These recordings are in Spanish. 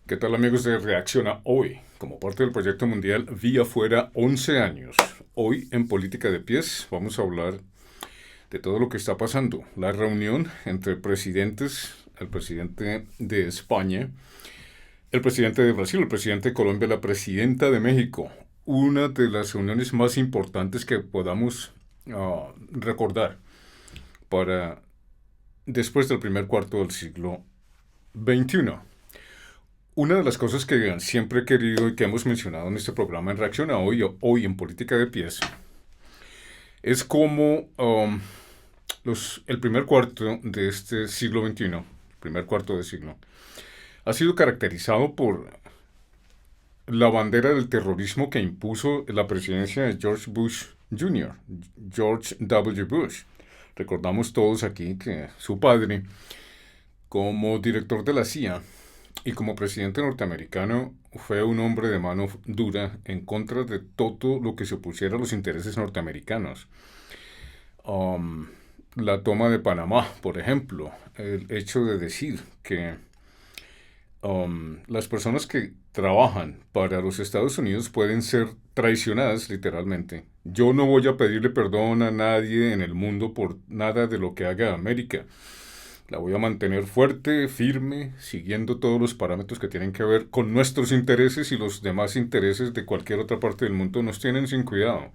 ¿Qué tal amigos de Reacciona Hoy? Como parte del proyecto mundial Vía Fuera 11 años. Hoy en Política de Pies vamos a hablar de todo lo que está pasando. La reunión entre presidentes, el presidente de España, el presidente de Brasil, el presidente de Colombia, la presidenta de México. Una de las reuniones más importantes que podamos recordar para después del primer cuarto del siglo XXI. Una de las cosas que siempre he querido y que hemos mencionado en este programa en Reacción a Hoy en Política de Pies, es cómo el primer cuarto de este siglo XXI, primer cuarto de siglo, ha sido caracterizado por la bandera del terrorismo que impuso la presidencia de George Bush Jr., George W. Bush. Recordamos todos aquí que su padre, como director de la CIA, y como presidente norteamericano fue un hombre de mano dura en contra de todo lo que se opusiera a los intereses norteamericanos. Um, la toma de Panamá, por ejemplo, el hecho de decir que las personas que trabajan para los Estados Unidos pueden ser traicionadas literalmente. Yo no voy a pedirle perdón a nadie en el mundo por nada de lo que haga América. La voy a mantener fuerte, firme, siguiendo todos los parámetros que tienen que ver con nuestros intereses y los demás intereses de cualquier otra parte del mundo nos tienen sin cuidado.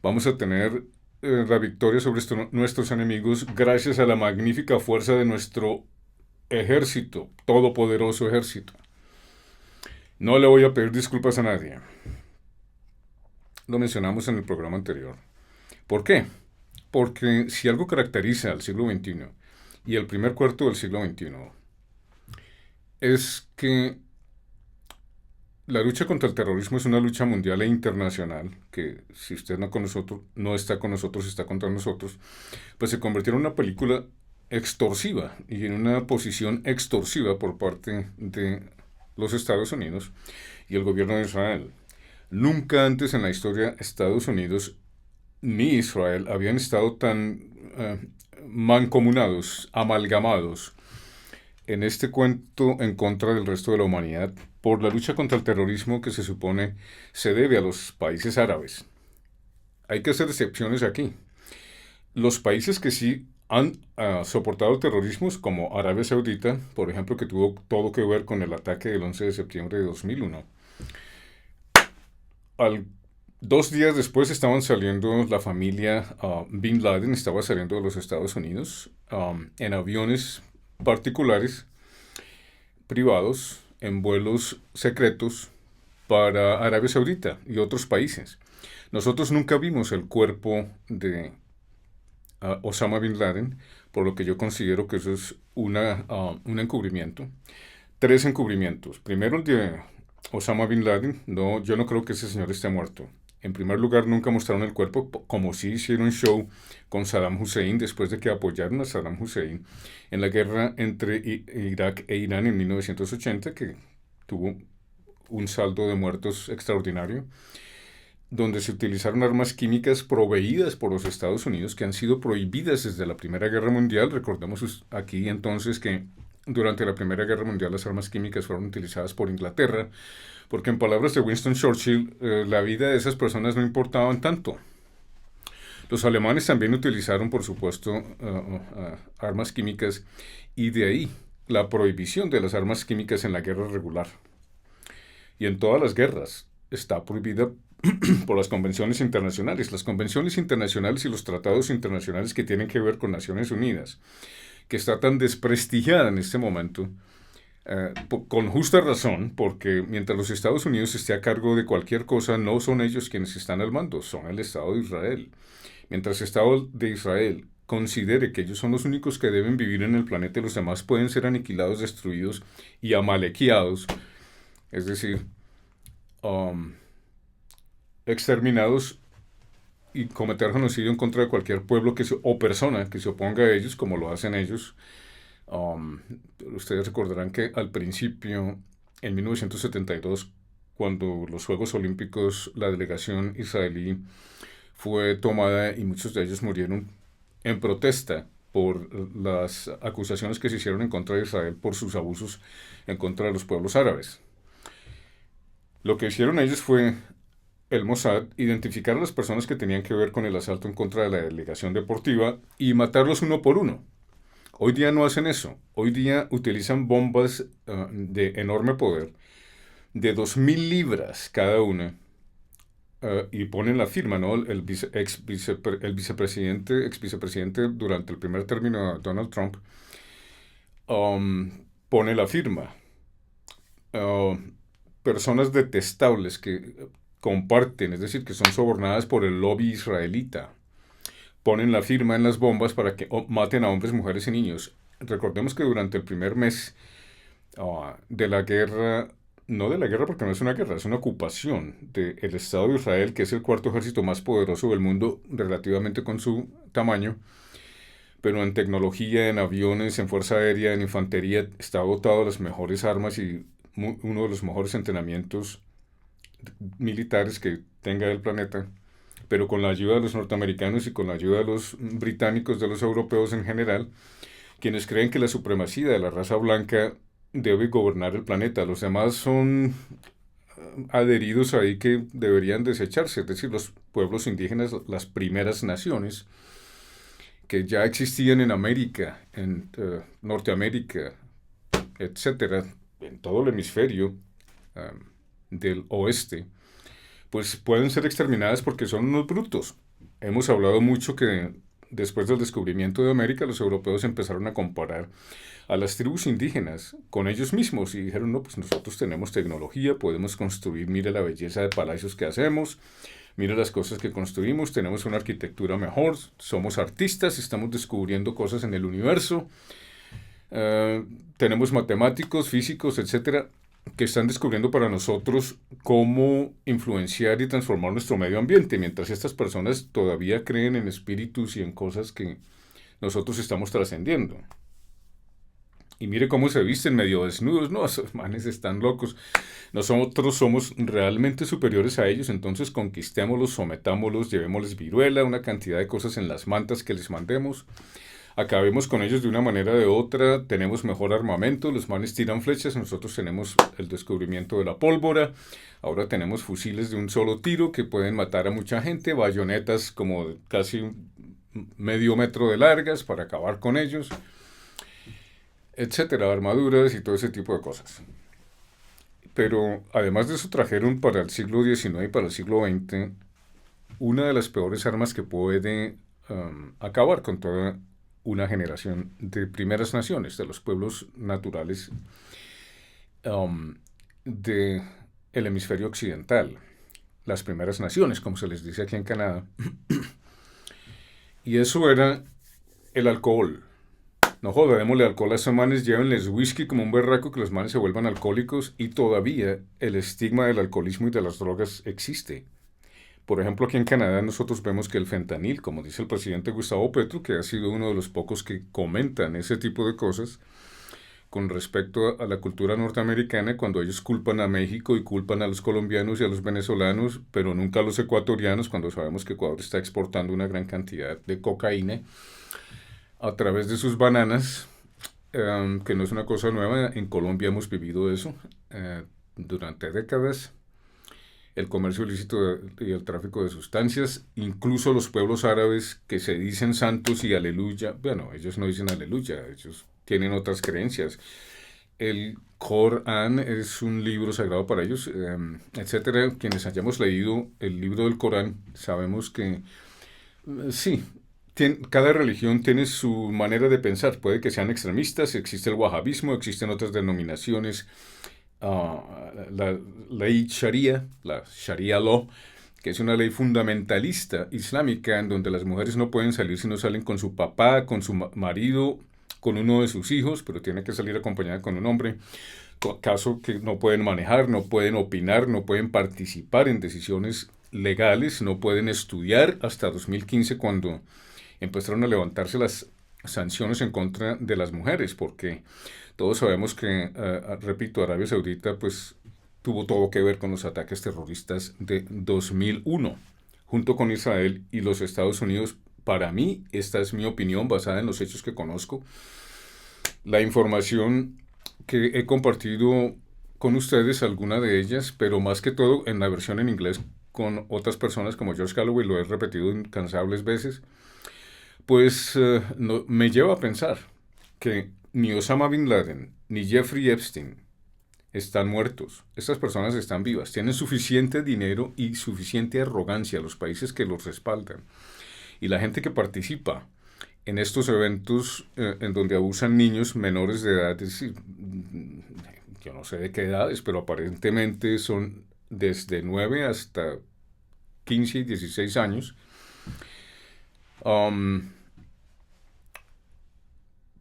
Vamos a tener la victoria sobre nuestros enemigos gracias a la magnífica fuerza de nuestro ejército, todopoderoso ejército. No le voy a pedir disculpas a nadie. Lo mencionamos en el programa anterior. ¿Por qué? Porque si algo caracteriza al siglo XXI y el primer cuarto del siglo XXI es que la lucha contra el terrorismo es una lucha mundial e internacional, que si usted no, con nosotros, no está con nosotros, está contra nosotros, pues se convirtió en una película extorsiva y en una posición extorsiva por parte de los Estados Unidos y el gobierno de Israel. Nunca antes en la historia Estados Unidos ni Israel habían estado tan mancomunados, amalgamados en este cuento en contra del resto de la humanidad por la lucha contra el terrorismo que se supone se debe a los países árabes. Hay que hacer excepciones aquí. Los países que sí han soportado terrorismos, como Arabia Saudita, por ejemplo, que tuvo todo que ver con el ataque del 11 de septiembre de 2001, al 2 días después estaban saliendo la familia Bin Laden, estaba saliendo de los Estados Unidos en aviones particulares, privados, en vuelos secretos para Arabia Saudita y otros países. Nosotros nunca vimos el cuerpo de Osama Bin Laden, por lo que yo considero que eso es un encubrimiento. 3 encubrimientos. Primero el de Osama Bin Laden. No, yo no creo que ese señor esté muerto. En primer lugar, nunca mostraron el cuerpo, como si hicieron show con Saddam Hussein después de que apoyaron a Saddam Hussein en la guerra entre Irak e Irán en 1980, que tuvo un saldo de muertos extraordinario, donde se utilizaron armas químicas proveídas por los Estados Unidos que han sido prohibidas desde la Primera Guerra Mundial. Recordemos aquí entonces que durante la Primera Guerra Mundial las armas químicas fueron utilizadas por Inglaterra, porque en palabras de Winston Churchill, la vida de esas personas no importaban tanto. Los alemanes también utilizaron, por supuesto, armas químicas y de ahí la prohibición de las armas químicas en la guerra regular. Y en todas las guerras está prohibida por las convenciones internacionales. Las convenciones internacionales y los tratados internacionales que tienen que ver con Naciones Unidas, que está tan desprestigiada en este momento, con justa razón, porque mientras los Estados Unidos esté a cargo de cualquier cosa, no son ellos quienes están al mando, son el Estado de Israel. Mientras el Estado de Israel considere que ellos son los únicos que deben vivir en el planeta y los demás pueden ser aniquilados, destruidos y amalequeados, es decir, exterminados y cometer genocidio en contra de cualquier pueblo o persona que se oponga a ellos, como lo hacen ellos. Ustedes recordarán que al principio, en 1972, cuando los Juegos Olímpicos, la delegación israelí fue tomada y muchos de ellos murieron en protesta por las acusaciones que se hicieron en contra de Israel por sus abusos en contra de los pueblos árabes. Lo que hicieron ellos fue el Mossad identificar a las personas que tenían que ver con el asalto en contra de la delegación deportiva y matarlos uno por uno. Hoy día no hacen eso. Hoy día utilizan bombas de enorme poder, de 2.000 libras cada una, y ponen la firma, ¿no? El ex vicepresidente durante el primer término de Donald Trump, pone la firma. Uh, Personas detestables que comparten, es decir, que son sobornadas por el lobby israelita, ponen la firma en las bombas para que maten a hombres, mujeres y niños. Recordemos que durante el primer mes de la guerra, no de la guerra porque no es una guerra, es una ocupación del Estado de Israel, que es el cuarto ejército más poderoso del mundo relativamente con su tamaño, pero en tecnología, en aviones, en fuerza aérea, en infantería, está dotado de las mejores armas y uno de los mejores entrenamientos militares que tenga el planeta, pero con la ayuda de los norteamericanos y con la ayuda de los británicos, de los europeos en general, quienes creen que la supremacía de la raza blanca debe gobernar el planeta. Los demás son adheridos ahí que deberían desecharse, es decir, los pueblos indígenas, las primeras naciones que ya existían en América, en Norteamérica, etcétera, en todo el hemisferio del oeste, pues pueden ser exterminadas porque son unos brutos. Hemos hablado mucho que después del descubrimiento de América, los europeos empezaron a comparar a las tribus indígenas con ellos mismos y dijeron, no, pues nosotros tenemos tecnología, podemos construir, mire la belleza de palacios que hacemos, mire las cosas que construimos, tenemos una arquitectura mejor, somos artistas, estamos descubriendo cosas en el universo, tenemos matemáticos, físicos, etcétera, que están descubriendo para nosotros cómo influenciar y transformar nuestro medio ambiente, mientras estas personas todavía creen en espíritus y en cosas que nosotros estamos trascendiendo. Y mire cómo se visten medio desnudos, no, esos manes están locos. Nosotros somos realmente superiores a ellos, entonces conquistémoslos, sometámoslos, llevémosles viruela, una cantidad de cosas en las mantas que les mandemos. Acabemos con ellos de una manera o de otra, tenemos mejor armamento, los manes tiran flechas, nosotros tenemos el descubrimiento de la pólvora, ahora tenemos fusiles de un solo tiro que pueden matar a mucha gente, bayonetas como casi medio metro de largas para acabar con ellos, etcétera, armaduras y todo ese tipo de cosas. Pero además de eso trajeron para el siglo XIX y para el siglo XX una de las peores armas que puede acabar con toda una generación de primeras naciones, de los pueblos naturales del hemisferio occidental, las primeras naciones, como se les dice aquí en Canadá. Y eso era el alcohol. No joda, démosle alcohol a esos manes, llévenles whisky como un berraco que los manes se vuelvan alcohólicos y todavía el estigma del alcoholismo y de las drogas existe. Por ejemplo, aquí en Canadá nosotros vemos que el fentanil, como dice el presidente Gustavo Petro, que ha sido uno de los pocos que comentan ese tipo de cosas con respecto a la cultura norteamericana, cuando ellos culpan a México y culpan a los colombianos y a los venezolanos, pero nunca a los ecuatorianos, cuando sabemos que Ecuador está exportando una gran cantidad de cocaína a través de sus bananas, que no es una cosa nueva. En Colombia hemos vivido eso durante décadas. El comercio ilícito y el tráfico de sustancias, incluso los pueblos árabes que se dicen santos y aleluya, bueno, ellos no dicen aleluya, ellos tienen otras creencias. El Corán es un libro sagrado para ellos, etcétera. Quienes hayamos leído el libro del Corán sabemos que sí, cada religión tiene su manera de pensar. Puede que sean extremistas, existe el wahabismo, existen otras denominaciones, la ley Sharia, la Sharia Law, que es una ley fundamentalista islámica en donde las mujeres no pueden salir si no salen con su papá, con su marido, con uno de sus hijos, pero tiene que salir acompañada con un hombre. Caso que no pueden manejar, no pueden opinar, no pueden participar en decisiones legales, no pueden estudiar hasta 2015 cuando empezaron a levantarse las sanciones en contra de las mujeres, porque todos sabemos que, repito, Arabia Saudita pues tuvo todo que ver con los ataques terroristas de 2001, junto con Israel y los Estados Unidos, Para mí, esta es mi opinión basada en los hechos que conozco. La información que he compartido con ustedes, alguna de ellas, pero más que todo en la versión en inglés con otras personas como George Galloway, lo he repetido incansables veces, pues me lleva a pensar que ni Osama Bin Laden ni Jeffrey Epstein están muertos. Estas personas están vivas, tienen suficiente dinero y suficiente arrogancia los países que los respaldan. Y la gente que participa en estos eventos en donde abusan niños menores de edad, es decir, yo no sé de qué edades, pero aparentemente son desde 9 hasta 15 y 16 años, um,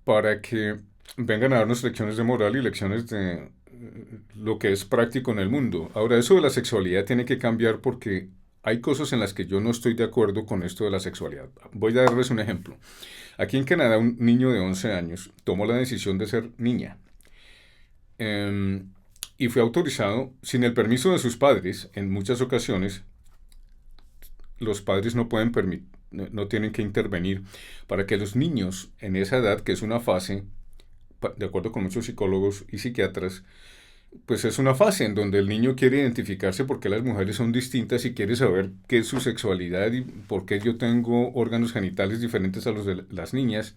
para que vengan a darnos lecciones de moral y lecciones de lo que es práctico en el mundo. Ahora, eso de la sexualidad tiene que cambiar porque hay cosas en las que yo no estoy de acuerdo con esto de la sexualidad. Voy a darles un ejemplo. Aquí en Canadá, un niño de 11 años tomó la decisión de ser niña. Y fue autorizado sin el permiso de sus padres. En muchas ocasiones, los padres no pueden no tienen que intervenir para que los niños en esa edad, que es una fase, de acuerdo con muchos psicólogos y psiquiatras, pues es una fase en donde el niño quiere identificarse porque las mujeres son distintas y quiere saber qué es su sexualidad y por qué yo tengo órganos genitales diferentes a los de las niñas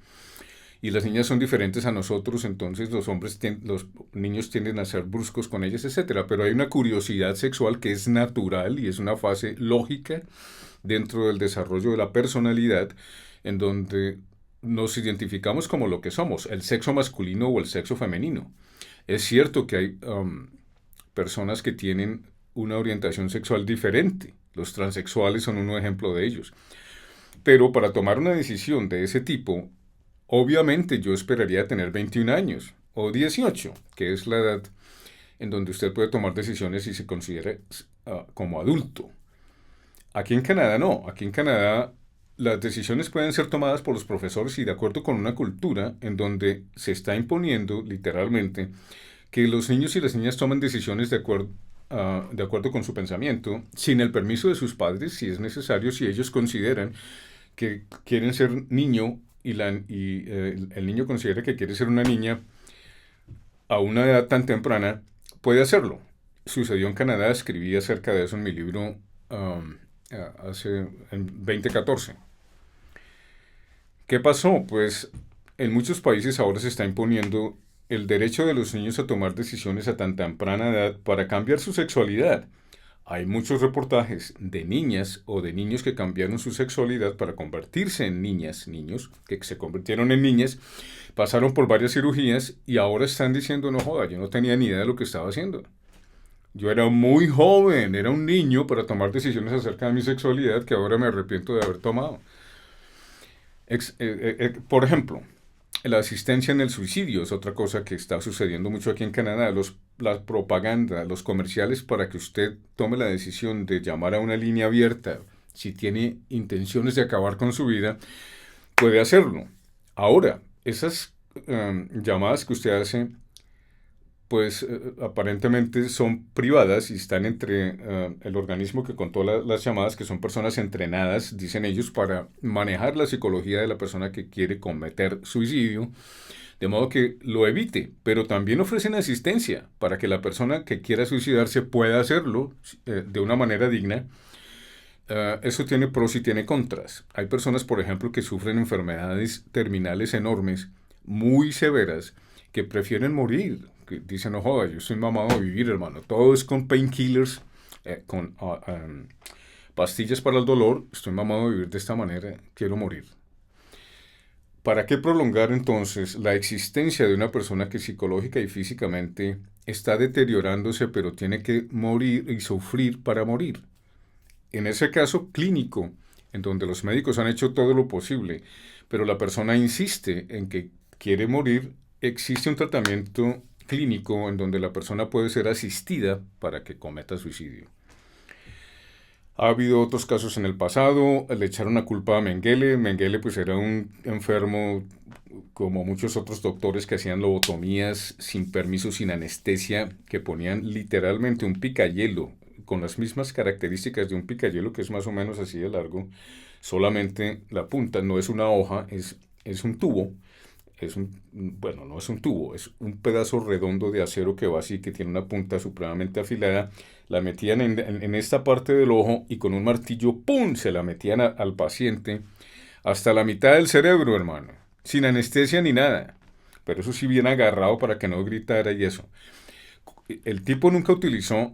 y las niñas son diferentes a nosotros, entonces los niños tienden a ser bruscos con ellas, etcétera. Pero hay una curiosidad sexual que es natural y es una fase lógica dentro del desarrollo de la personalidad en donde nos identificamos como lo que somos, el sexo masculino o el sexo femenino. Es cierto que hay personas que tienen una orientación sexual diferente. Los transexuales son un ejemplo de ellos. Pero para tomar una decisión de ese tipo, obviamente yo esperaría tener 21 años o 18, que es la edad en donde usted puede tomar decisiones y se considera como adulto. Aquí en Canadá no. Aquí en Canadá las decisiones pueden ser tomadas por los profesores y de acuerdo con una cultura en donde se está imponiendo literalmente que los niños y las niñas tomen decisiones de acuerdo con su pensamiento, sin el permiso de sus padres, si es necesario, si ellos consideran que quieren ser niño y el niño considera que quiere ser una niña a una edad tan temprana, puede hacerlo. Sucedió en Canadá, escribí acerca de eso en mi libro en 2014. ¿Qué pasó? Pues en muchos países ahora se está imponiendo el derecho de los niños a tomar decisiones a tan temprana edad para cambiar su sexualidad. Hay muchos reportajes de niñas o de niños que cambiaron su sexualidad para convertirse en niños que se convirtieron en niñas, pasaron por varias cirugías y ahora están diciendo, no joda, yo no tenía ni idea de lo que estaba haciendo. Yo era muy joven, era un niño para tomar decisiones acerca de mi sexualidad que ahora me arrepiento de haber tomado. Por ejemplo, la asistencia en el suicidio es otra cosa que está sucediendo mucho aquí en Canadá. La propaganda, los comerciales para que usted tome la decisión de llamar a una línea abierta si tiene intenciones de acabar con su vida, puede hacerlo. Ahora, esas llamadas que usted hace, pues aparentemente son privadas y están entre el organismo que contó las llamadas, que son personas entrenadas, dicen ellos, para manejar la psicología de la persona que quiere cometer suicidio, de modo que lo evite, pero también ofrecen asistencia para que la persona que quiera suicidarse pueda hacerlo de una manera digna. Eso tiene pros y tiene contras. Hay personas, por ejemplo, que sufren enfermedades terminales enormes, muy severas, que prefieren morir, que dicen, no joda, yo estoy mamado a vivir, hermano. Todo es con painkillers, con pastillas para el dolor. Estoy mamado a vivir de esta manera, quiero morir. ¿Para qué prolongar entonces la existencia de una persona que psicológica y físicamente está deteriorándose, pero tiene que morir y sufrir para morir? En ese caso clínico, en donde los médicos han hecho todo lo posible, pero la persona insiste en que quiere morir, existe un tratamiento clínico en donde la persona puede ser asistida para que cometa suicidio. Ha habido otros casos en el pasado, le echaron la culpa a Mengele. Mengele pues era un enfermo como muchos otros doctores que hacían lobotomías sin permiso, sin anestesia, que ponían literalmente un picayelo con las mismas características de un picayelo que es más o menos así de largo, solamente la punta, no es una hoja, es un tubo. Bueno, no es un tubo, es un pedazo redondo de acero que va así, que tiene una punta supremamente afilada. La metían en esta parte del ojo y con un martillo, ¡pum!, se la metían al paciente hasta la mitad del cerebro, hermano, sin anestesia ni nada. Pero eso sí bien agarrado para que no gritara y eso. El tipo nunca utilizó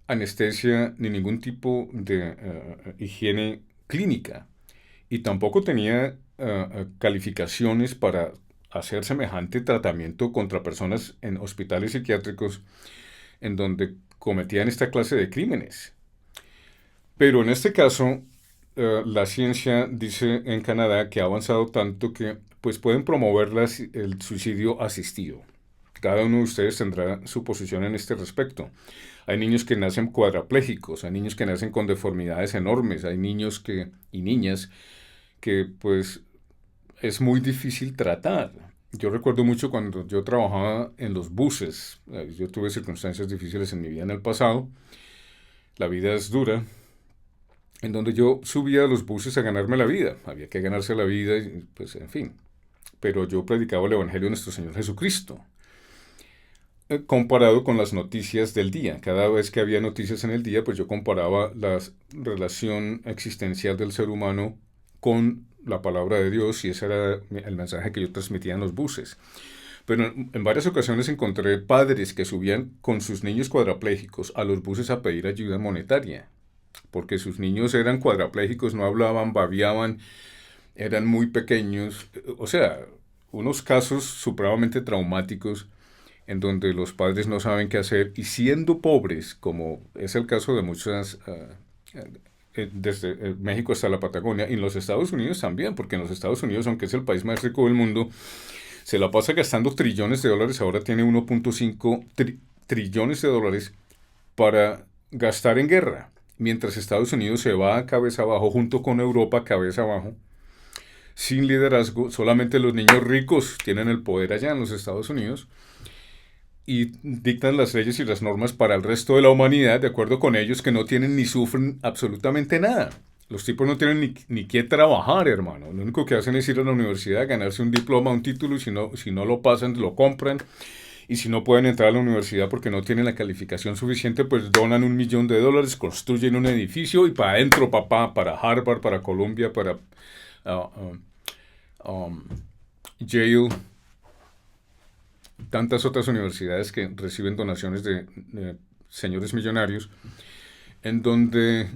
anestesia ni ningún tipo de higiene clínica y tampoco tenía calificaciones para hacer semejante tratamiento contra personas en hospitales psiquiátricos en donde cometían esta clase de crímenes. Pero en este caso, la ciencia dice en Canadá que ha avanzado tanto que pues pueden promover el suicidio asistido. Cada uno de ustedes tendrá su posición en este respecto. Hay niños que nacen cuadraplégicos, hay niños que nacen con deformidades enormes, hay niños y niñas que pues es muy difícil tratar. Yo recuerdo mucho cuando yo trabajaba en los buses. Yo tuve circunstancias difíciles en mi vida en el pasado. La vida es dura. En donde yo subía a los buses a ganarme la vida. Había que ganarse la vida y pues en fin. Pero yo predicaba el Evangelio de nuestro Señor Jesucristo. Comparado con las noticias del día. Cada vez que había noticias en el día, pues yo comparaba la relación existencial del ser humano con la palabra de Dios y ese era el mensaje que yo transmitía en los buses. Pero en varias ocasiones encontré padres que subían con sus niños cuadraplégicos a los buses a pedir ayuda monetaria, porque sus niños eran cuadraplégicos, no hablaban, babeaban, eran muy pequeños, o sea, unos casos supremamente traumáticos en donde los padres no saben qué hacer y siendo pobres, como es el caso de muchas desde México hasta la Patagonia, y en los Estados Unidos también, porque en los Estados Unidos, aunque es el país más rico del mundo, se la pasa gastando trillones de dólares, ahora tiene 1.5 trillones de dólares para gastar en guerra, mientras Estados Unidos se va a cabeza abajo, junto con Europa cabeza abajo, sin liderazgo, solamente los niños ricos tienen el poder allá en los Estados Unidos, y dictan las leyes y las normas para el resto de la humanidad, de acuerdo con ellos, que no tienen ni sufren absolutamente nada. Los tipos no tienen ni qué trabajar, hermano. Lo único que hacen es ir a la universidad, ganarse un diploma, un título, y si no lo pasan, lo compran. Y si no pueden entrar a la universidad porque no tienen la calificación suficiente, pues donan $1.000.000, construyen un edificio y para adentro, papá, para Harvard, para Columbia, para Yale, tantas otras universidades que reciben donaciones de señores millonarios, en donde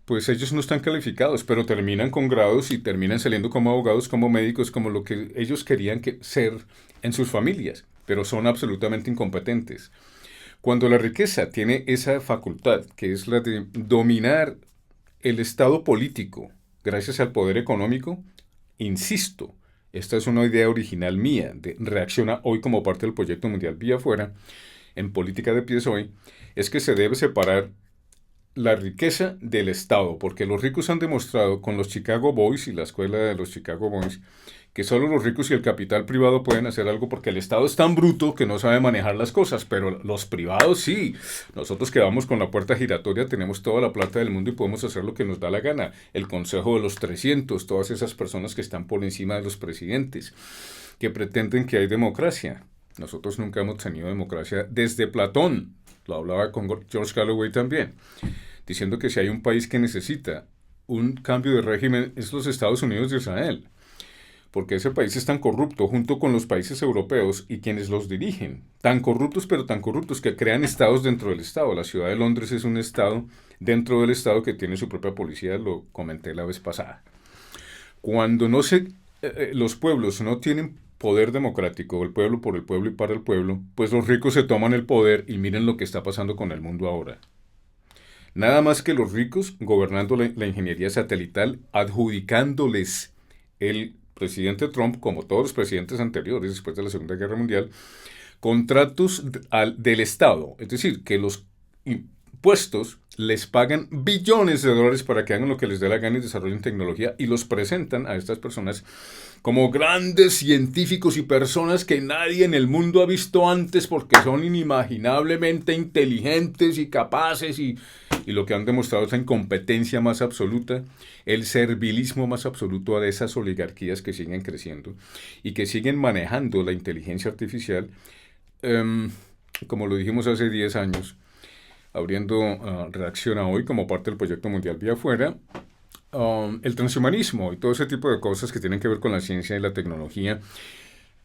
pues ellos no están calificados, pero terminan con grados y terminan saliendo como abogados, como médicos, como lo que ellos querían ser en sus familias, pero son absolutamente incompetentes. Cuando la riqueza tiene esa facultad, que es la de dominar el estado político gracias al poder económico, insisto, esta es una idea original mía, reacciona hoy como parte del proyecto mundial Vía Afuera, en política de pies hoy, es que se debe separar la riqueza del Estado, porque los ricos han demostrado con los Chicago Boys y la escuela de los Chicago Boys que solo los ricos y el capital privado pueden hacer algo porque el Estado es tan bruto que no sabe manejar las cosas, pero los privados sí. Nosotros que vamos con la puerta giratoria tenemos toda la plata del mundo y podemos hacer lo que nos da la gana. El Consejo de los 300, todas esas personas que están por encima de los presidentes, que pretenden que hay democracia. Nosotros nunca hemos tenido democracia desde Platón. Lo hablaba con George Galloway también, diciendo que si hay un país que necesita un cambio de régimen es los Estados Unidos de Israel, porque ese país es tan corrupto junto con los países europeos y quienes los dirigen, tan corruptos pero tan corruptos que crean estados dentro del estado. La ciudad de Londres es un estado dentro del estado que tiene su propia policía, lo comenté la vez pasada. Cuando los pueblos no tienen poder democrático, el pueblo por el pueblo y para el pueblo, pues los ricos se toman el poder y miren lo que está pasando con el mundo ahora. Nada más que los ricos gobernando la ingeniería satelital, adjudicándoles el presidente Trump, como todos los presidentes anteriores después de la Segunda Guerra Mundial, contratos del Estado. Es decir, que los puestos les pagan billones de dólares para que hagan lo que les dé la gana y desarrollen tecnología y los presentan a estas personas como grandes científicos y personas que nadie en el mundo ha visto antes porque son inimaginablemente inteligentes y capaces y lo que han demostrado es la incompetencia más absoluta, el servilismo más absoluto de esas oligarquías que siguen creciendo y que siguen manejando la inteligencia artificial, como lo dijimos hace 10 años, abriendo Reacción a Hoy como parte del proyecto mundial Vía Afuera, el transhumanismo y todo ese tipo de cosas que tienen que ver con la ciencia y la tecnología,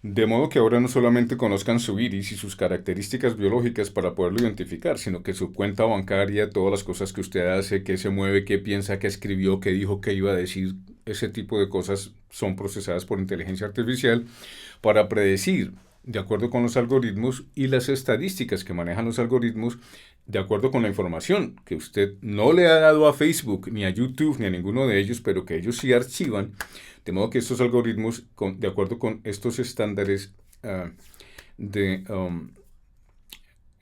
de modo que ahora no solamente conozcan su iris y sus características biológicas para poderlo identificar, sino que su cuenta bancaria, todas las cosas que usted hace, qué se mueve, qué piensa, qué escribió, qué dijo, qué iba a decir, ese tipo de cosas son procesadas por inteligencia artificial para predecir, de acuerdo con los algoritmos y las estadísticas que manejan los algoritmos, de acuerdo con la información que usted no le ha dado a Facebook, ni a YouTube, ni a ninguno de ellos, pero que ellos sí archivan, de modo que estos algoritmos, de acuerdo con estos estándares de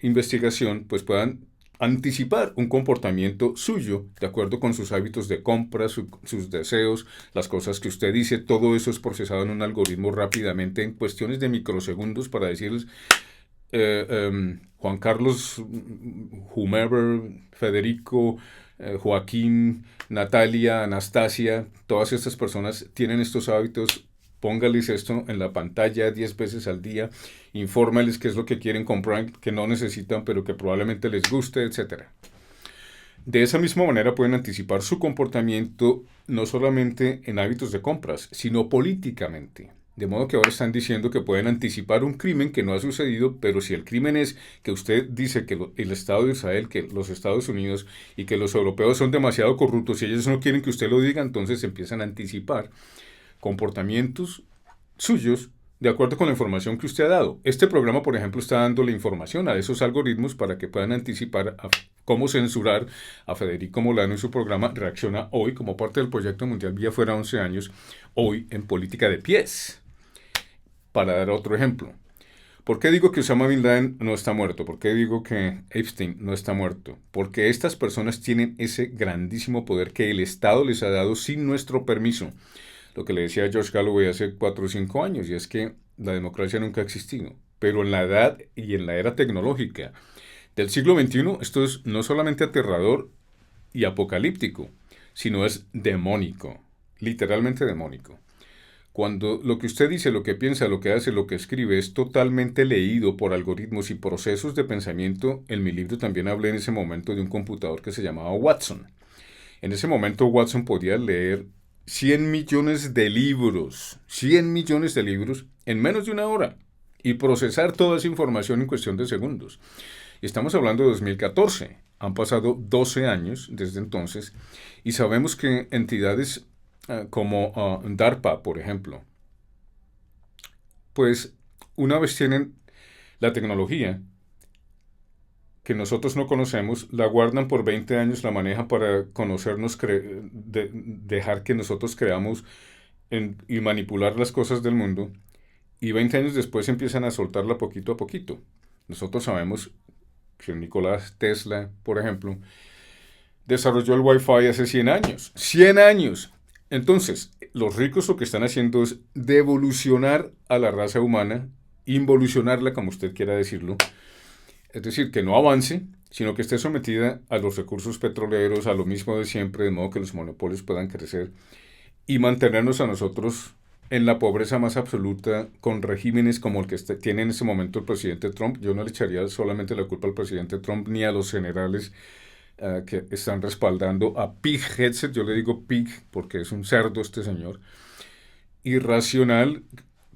investigación, pues puedan anticipar un comportamiento suyo, de acuerdo con sus hábitos de compra, sus deseos, las cosas que usted dice, todo eso es procesado en un algoritmo rápidamente, en cuestiones de microsegundos, para decirles, Juan Carlos, whomever, Federico, Joaquín, Natalia, Anastasia, todas estas personas tienen estos hábitos, póngales esto en la pantalla 10 veces al día, infórmales qué es lo que quieren comprar, que no necesitan, pero que probablemente les guste, etc. De esa misma manera pueden anticipar su comportamiento no solamente en hábitos de compras, sino políticamente. De modo que ahora están diciendo que pueden anticipar un crimen que no ha sucedido, pero si el crimen es que usted dice que el Estado de Israel, que los Estados Unidos y que los europeos son demasiado corruptos y ellos no quieren que usted lo diga, entonces empiezan a anticipar comportamientos suyos de acuerdo con la información que usted ha dado. Este programa, por ejemplo, está dando la información a esos algoritmos para que puedan anticipar cómo censurar a Federico Molano y su programa Reacciona Hoy como parte del proyecto mundial Vía Afuera 11 años, hoy en política de pies. Para dar otro ejemplo, ¿por qué digo que Osama Bin Laden no está muerto? ¿Por qué digo que Epstein no está muerto? Porque estas personas tienen ese grandísimo poder que el Estado les ha dado sin nuestro permiso. Lo que le decía George Galloway hace 4 o 5 años, y es que la democracia nunca ha existido. Pero en la edad y en la era tecnológica del siglo XXI, esto es no solamente aterrador y apocalíptico, sino es demónico, literalmente demónico. Cuando lo que usted dice, lo que piensa, lo que hace, lo que escribe es totalmente leído por algoritmos y procesos de pensamiento, en mi libro también hablé en ese momento de un computador que se llamaba Watson. En ese momento Watson podía leer 100 millones de libros, 100 millones de libros en menos de una hora y procesar toda esa información en cuestión de segundos. Y estamos hablando de 2014. Han pasado 12 años desde entonces y sabemos que entidades como DARPA, por ejemplo, pues una vez tienen la tecnología que nosotros no conocemos, la guardan por 20 años, la manejan para conocernos, dejar que nosotros creamos y manipular las cosas del mundo, y 20 años después empiezan a soltarla poquito a poquito. Nosotros sabemos que Nikola Tesla, por ejemplo, desarrolló el Wi-Fi hace 100 años. ¡100 años! Entonces, los ricos lo que están haciendo es devolucionar a la raza humana, involucionarla, como usted quiera decirlo. Es decir, que no avance, sino que esté sometida a los recursos petroleros, a lo mismo de siempre, de modo que los monopolios puedan crecer y mantenernos a nosotros en la pobreza más absoluta, con regímenes como el que tiene en ese momento el presidente Trump. Yo no le echaría solamente la culpa al presidente Trump ni a los generales que están respaldando a Pig Headset. Yo le digo Pig porque es un cerdo este señor, irracional,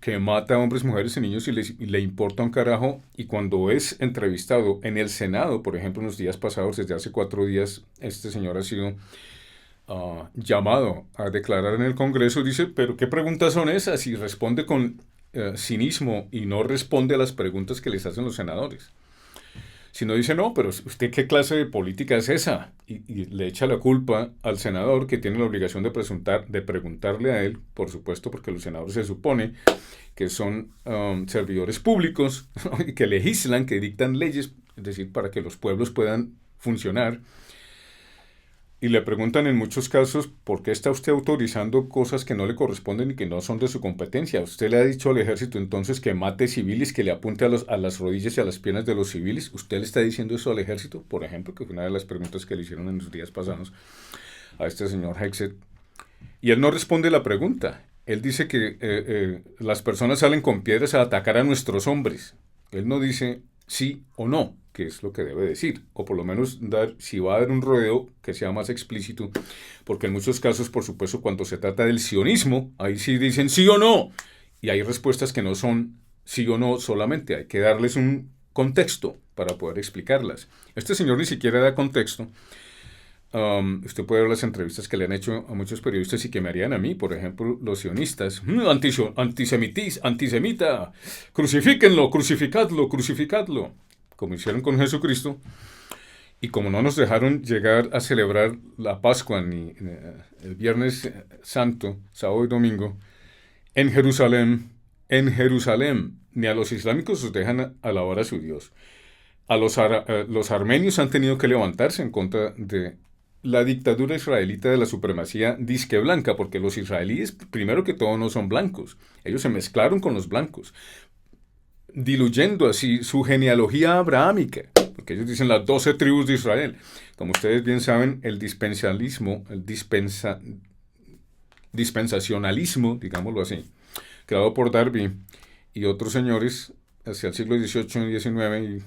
que mata a hombres, mujeres y niños y le importa un carajo. Y cuando es entrevistado en el Senado, por ejemplo, en los días pasados, desde hace 4 días, este señor ha sido llamado a declarar en el Congreso. Dice, pero ¿qué preguntas son esas? Y responde con cinismo y no responde a las preguntas que les hacen los senadores. Sino dice, no, pero ¿usted qué clase de política es esa? Y le echa la culpa al senador, que tiene la obligación de preguntarle a él, por supuesto, porque los senadores se supone que son servidores públicos, ¿no? Y que legislan, que dictan leyes, es decir, para que los pueblos puedan funcionar. Y le preguntan en muchos casos por qué está usted autorizando cosas que no le corresponden y que no son de su competencia. Usted le ha dicho al ejército entonces que mate civiles, que le apunte a las rodillas y a las piernas de los civiles. ¿Usted le está diciendo eso al ejército, por ejemplo? Que fue una de las preguntas que le hicieron en los días pasados a este señor Hexet. Y él no responde la pregunta. Él dice que las personas salen con piedras a atacar a nuestros hombres. Él no dice sí o no, que es lo que debe decir. O por lo menos si va a dar un rodeo que sea más explícito. Porque en muchos casos, por supuesto, cuando se trata del sionismo, ahí sí dicen sí o no. Y hay respuestas que no son sí o no solamente. Hay que darles un contexto para poder explicarlas. Este señor ni siquiera da contexto. Usted puede ver las entrevistas que le han hecho a muchos periodistas y que me harían a mí, por ejemplo, los sionistas. Antisemita, crucifíquenlo, crucificadlo, crucificadlo, como hicieron con Jesucristo. Y como no nos dejaron llegar a celebrar la Pascua ni el Viernes Santo, sábado y domingo, en Jerusalén, ni a los islámicos los dejan alabar a su Dios. Los armenios han tenido que levantarse en contra de la dictadura israelita de la supremacía disque blanca, porque los israelíes, primero que todo, no son blancos. Ellos se mezclaron con los blancos, diluyendo así su genealogía abrahámica, porque ellos dicen las 12 tribus de Israel. Como ustedes bien saben, el dispensacionalismo, digámoslo así, creado por Darby y otros señores hacia el siglo XVIII y XIX,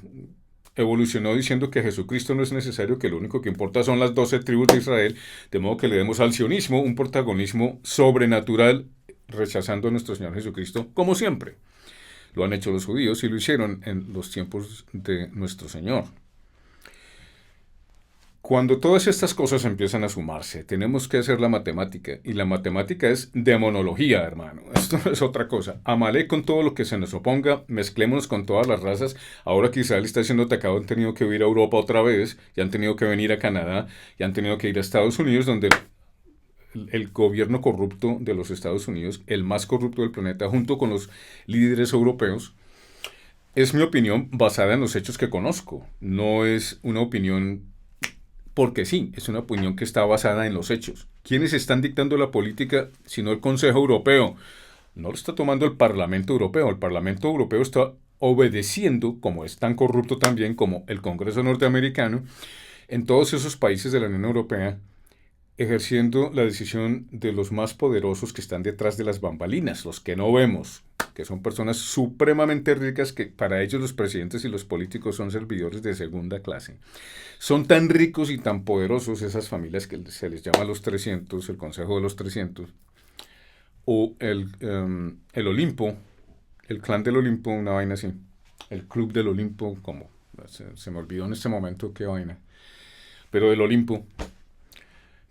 evolucionó diciendo que Jesucristo no es necesario, que lo único que importa son las 12 tribus de Israel, de modo que le demos al sionismo un protagonismo sobrenatural, rechazando a nuestro Señor Jesucristo, como siempre. Lo han hecho los judíos y lo hicieron en los tiempos de nuestro Señor. Cuando todas estas cosas empiezan a sumarse, tenemos que hacer la matemática. Y la matemática es demonología, hermano. Esto no es otra cosa. Amalek con todo lo que se nos oponga, mezclémonos con todas las razas. Ahora que Israel está siendo atacado, han tenido que ir a Europa otra vez, y han tenido que venir a Canadá, y han tenido que ir a Estados Unidos, donde el gobierno corrupto de los Estados Unidos, el más corrupto del planeta, junto con los líderes europeos, es mi opinión basada en los hechos que conozco. No es una opinión porque sí, es una opinión que está basada en los hechos. ¿Quiénes están dictando la política sino el Consejo Europeo? No lo está tomando el Parlamento Europeo. El Parlamento Europeo está obedeciendo, como es tan corrupto también como el Congreso norteamericano, en todos esos países de la Unión Europea, ejerciendo la decisión de los más poderosos que están detrás de las bambalinas, los que no vemos, que son personas supremamente ricas que para ellos los presidentes y los políticos son servidores de segunda clase. Son tan ricos y tan poderosos esas familias que se les llama los 300, el Consejo de los 300, o el Olimpo, el clan del Olimpo, una vaina así, el club del Olimpo, como se me olvidó en este momento qué vaina, pero del Olimpo,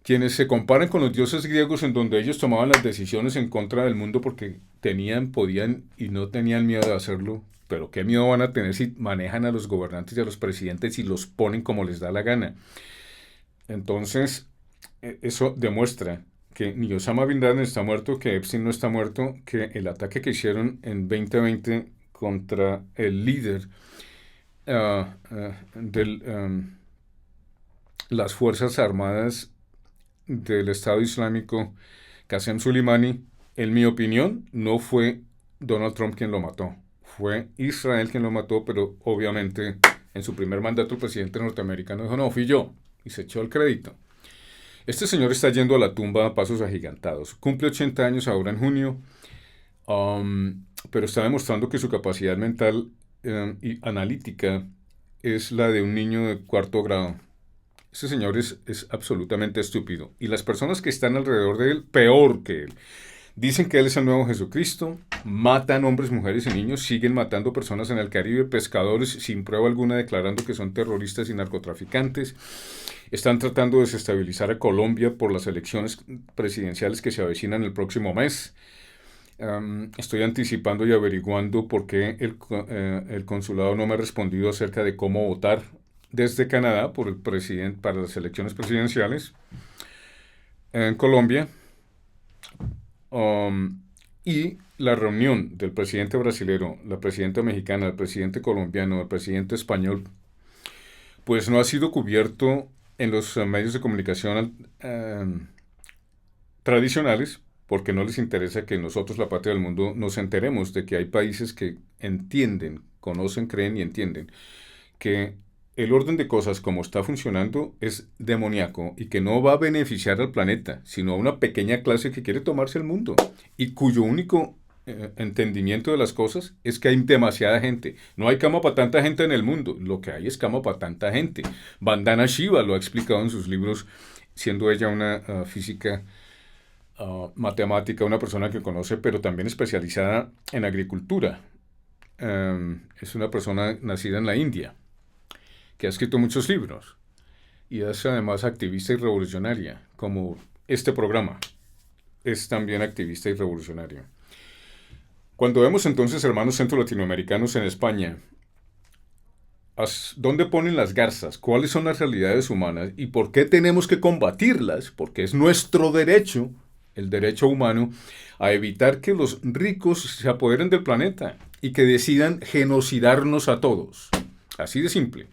quienes se comparan con los dioses griegos en donde ellos tomaban las decisiones en contra del mundo porque podían y no tenían miedo de hacerlo. Pero qué miedo van a tener si manejan a los gobernantes y a los presidentes y los ponen como les da la gana. Entonces, eso demuestra que ni Osama Bin Laden está muerto, que Epstein no está muerto, que el ataque que hicieron en 2020 contra el líder de las Fuerzas Armadas del Estado Islámico, Qasem Soleimani, en mi opinión, no fue Donald Trump quien lo mató. Fue Israel quien lo mató, pero obviamente en su primer mandato el presidente norteamericano dijo, no, fui yo, y se echó el crédito. Este señor está yendo a la tumba a pasos agigantados. Cumple 80 años ahora en junio, pero está demostrando que su capacidad mental y analítica es la de un niño de cuarto grado. Este señor es absolutamente estúpido. Y las personas que están alrededor de él, peor que él. Dicen que él es el nuevo Jesucristo, matan hombres, mujeres y niños, siguen matando personas en el Caribe, pescadores sin prueba alguna declarando que son terroristas y narcotraficantes. Están tratando de desestabilizar a Colombia por las elecciones presidenciales que se avecinan el próximo mes. Estoy anticipando y averiguando por qué el consulado no me ha respondido acerca de cómo votar desde Canadá por el presidente para las elecciones presidenciales en Colombia. Y la reunión del presidente brasilero, la presidenta mexicana, el presidente colombiano, el presidente español, pues no ha sido cubierto en los medios de comunicación tradicionales, porque no les interesa que nosotros, la patria del mundo, nos enteremos de que hay países que entienden, conocen, creen y entienden que el orden de cosas como está funcionando es demoníaco y que no va a beneficiar al planeta, sino a una pequeña clase que quiere tomarse el mundo y cuyo único entendimiento de las cosas es que hay demasiada gente. No hay cama para tanta gente en el mundo, lo que hay es cama para tanta gente. Vandana Shiva lo ha explicado en sus libros, siendo ella una física matemática, una persona que conoce, pero también especializada en agricultura. Es una persona nacida en la India, que ha escrito muchos libros y es además activista y revolucionaria, como este programa es también activista y revolucionario. Cuando vemos entonces hermanos centro-latinoamericanos en España, ¿dónde ponen las garzas? ¿Cuáles son las realidades humanas? ¿Y por qué tenemos que combatirlas? Porque es nuestro derecho, el derecho humano, a evitar que los ricos se apoderen del planeta y que decidan genocidarnos a todos. Así de simple.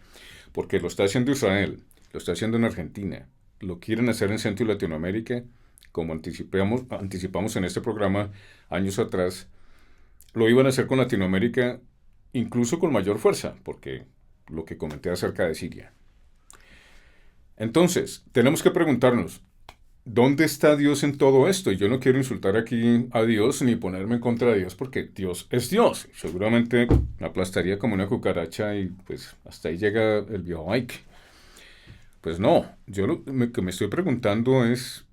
Porque lo está haciendo Israel, lo está haciendo en Argentina, lo quieren hacer en Centro y Latinoamérica, como anticipamos en este programa años atrás, lo iban a hacer con Latinoamérica incluso con mayor fuerza, porque lo que comenté acerca de Siria. Entonces, tenemos que preguntarnos, ¿dónde está Dios en todo esto? Y yo no quiero insultar aquí a Dios ni ponerme en contra de Dios, porque Dios es Dios. Seguramente me aplastaría como una cucaracha y pues hasta ahí llega el viejo Mike. Pues no, yo lo que me estoy preguntando es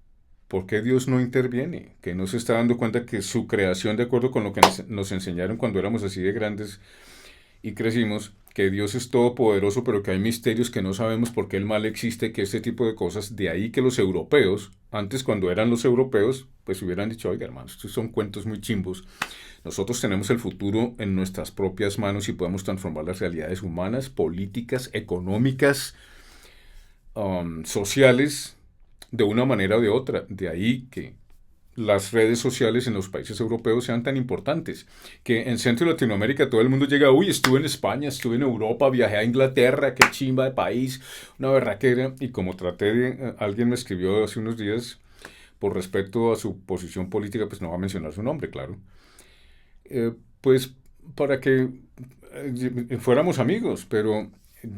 ¿por qué Dios no interviene? Que no se está dando cuenta que su creación, de acuerdo con lo que nos enseñaron cuando éramos así de grandes y crecimos, que Dios es todopoderoso, pero que hay misterios que no sabemos por qué el mal existe, que este tipo de cosas, de ahí que los europeos, antes cuando eran los europeos, pues hubieran dicho, oiga hermanos, estos son cuentos muy chimbos, nosotros tenemos el futuro en nuestras propias manos y podemos transformar las realidades humanas, políticas, económicas, sociales, de una manera o de otra. De ahí que las redes sociales en los países europeos sean tan importantes. Que en Centro y Latinoamérica todo el mundo llega, uy, estuve en España, estuve en Europa, viajé a Inglaterra, qué chimba de país, una berraquera. Y como traté de, alguien me escribió hace unos días, por respeto a su posición política, pues no va a mencionar su nombre, claro. Pues para que fuéramos amigos, pero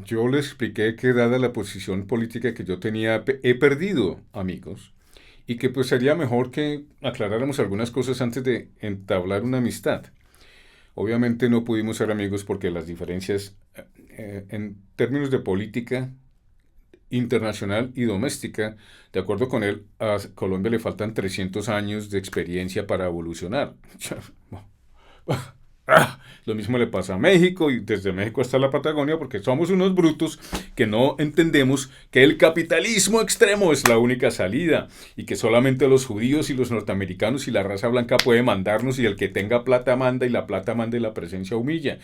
yo le expliqué que dada la posición política que yo tenía, he perdido amigos y que pues sería mejor que aclaráramos algunas cosas antes de entablar una amistad. Obviamente no pudimos ser amigos porque las diferencias en términos de política internacional y doméstica, de acuerdo con él, a Colombia le faltan 300 años de experiencia para evolucionar. Lo mismo le pasa a México y desde México hasta la Patagonia porque somos unos brutos que no entendemos que el capitalismo extremo es la única salida y que solamente los judíos y los norteamericanos y la raza blanca puede mandarnos y el que tenga plata manda y la plata manda y la presencia humilla.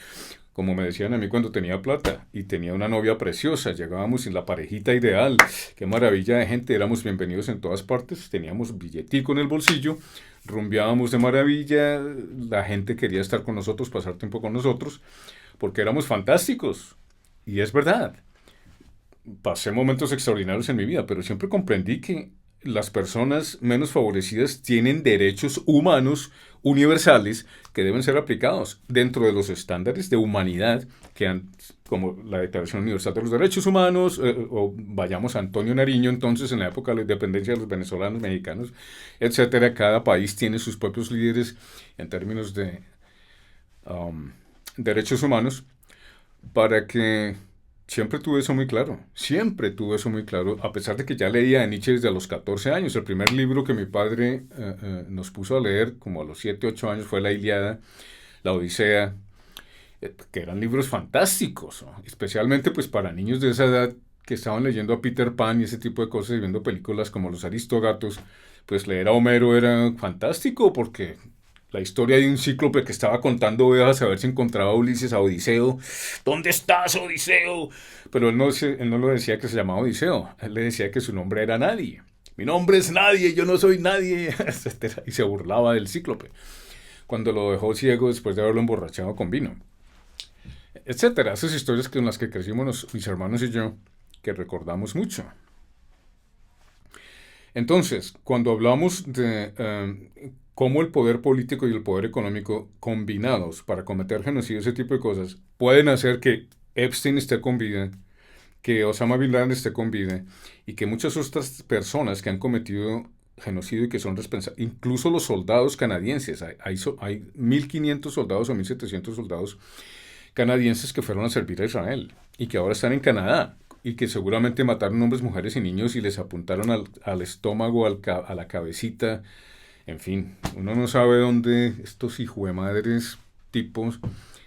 Como me decían a mí cuando tenía plata y tenía una novia preciosa, llegábamos en la parejita ideal, qué maravilla de gente, éramos bienvenidos en todas partes, teníamos billetico en el bolsillo, rumbeábamos de maravilla, la gente quería estar con nosotros, pasar tiempo con nosotros, porque éramos fantásticos. Y es verdad, pasé momentos extraordinarios en mi vida, pero siempre comprendí que las personas menos favorecidas tienen derechos humanos universales que deben ser aplicados dentro de los estándares de humanidad que han, como la Declaración Universal de los Derechos Humanos, o vayamos a Antonio Nariño, entonces en la época de la independencia de los venezolanos, mexicanos, etcétera. Cada país tiene sus propios líderes en términos de derechos humanos para que siempre tuve eso muy claro, a pesar de que ya leía a Nietzsche desde los 14 años. El primer libro que mi padre nos puso a leer, como a los 7, 8 años, fue La Ilíada, La Odisea, que eran libros fantásticos, ¿no? Especialmente pues para niños de esa edad que estaban leyendo a Peter Pan y ese tipo de cosas y viendo películas como Los Aristógatos, pues leer a Homero era fantástico porque la historia de un cíclope que estaba contando ovejas a ver si encontraba a Ulises, a Odiseo. ¿Dónde estás, Odiseo? Pero él no lo decía que se llamaba Odiseo. Él le decía que su nombre era Nadie. Mi nombre es Nadie, yo no soy nadie, etcétera. Y se burlaba del cíclope. Cuando lo dejó ciego después de haberlo emborrachado con vino. Etcétera. Esas historias con las que crecimos mis hermanos y yo. que recordamos mucho. Entonces, cuando hablamos de cómo el poder político y el poder económico combinados para cometer genocidio, ese tipo de cosas, pueden hacer que Epstein esté con vida, que Osama Bin Laden esté con vida y que muchas otras personas que han cometido genocidio y que son responsables, incluso los soldados canadienses, hay 1.500 soldados o 1.700 soldados canadienses que fueron a servir a Israel y que ahora están en Canadá y que seguramente mataron hombres, mujeres y niños y les apuntaron al estómago, a la cabecita. En fin, uno no sabe dónde estos hijuemadres tipos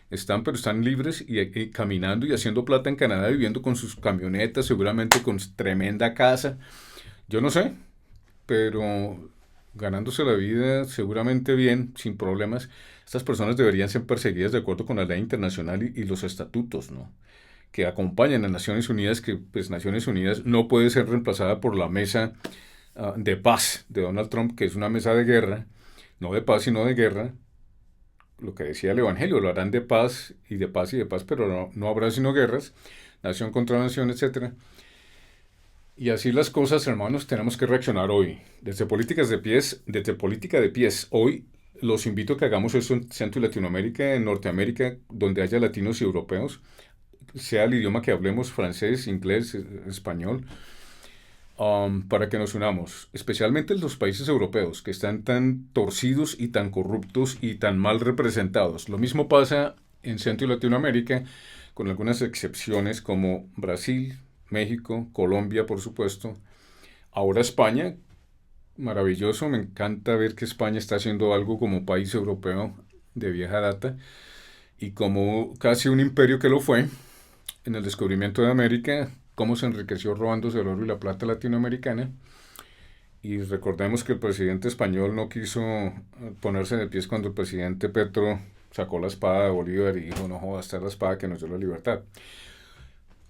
están, pero están libres y caminando y haciendo plata en Canadá, viviendo con sus camionetas, seguramente con tremenda casa. Yo no sé, pero ganándose la vida seguramente bien, sin problemas. Estas personas deberían ser perseguidas de acuerdo con la ley internacional y los estatutos, ¿no? Que acompañan a Naciones Unidas, que pues Naciones Unidas no puede ser reemplazada por la mesa de paz de Donald Trump, que es una mesa de guerra, no de paz sino de guerra. Lo que decía el Evangelio, lo harán de paz y de paz y de paz, pero no habrá sino guerras, nación contra nación, etcétera. Y así las cosas, hermanos, tenemos que reaccionar hoy. Desde política de pies, hoy los invito a que hagamos eso en Centro y Latinoamérica, en Norteamérica, donde haya latinos y europeos, sea el idioma que hablemos, francés, inglés, español, para que nos unamos, especialmente en los países europeos, que están tan torcidos y tan corruptos y tan mal representados. Lo mismo pasa en Centro y Latinoamérica, con algunas excepciones como Brasil, México, Colombia, por supuesto. Ahora España, maravilloso, me encanta ver que España está haciendo algo como país europeo de vieja data y como casi un imperio que lo fue en el descubrimiento de América, cómo se enriqueció robándose el oro y la plata latinoamericana. Y recordemos que el presidente español no quiso ponerse de pies cuando el presidente Petro sacó la espada de Bolívar y dijo, no jodas, esta es la espada que nos dio la libertad.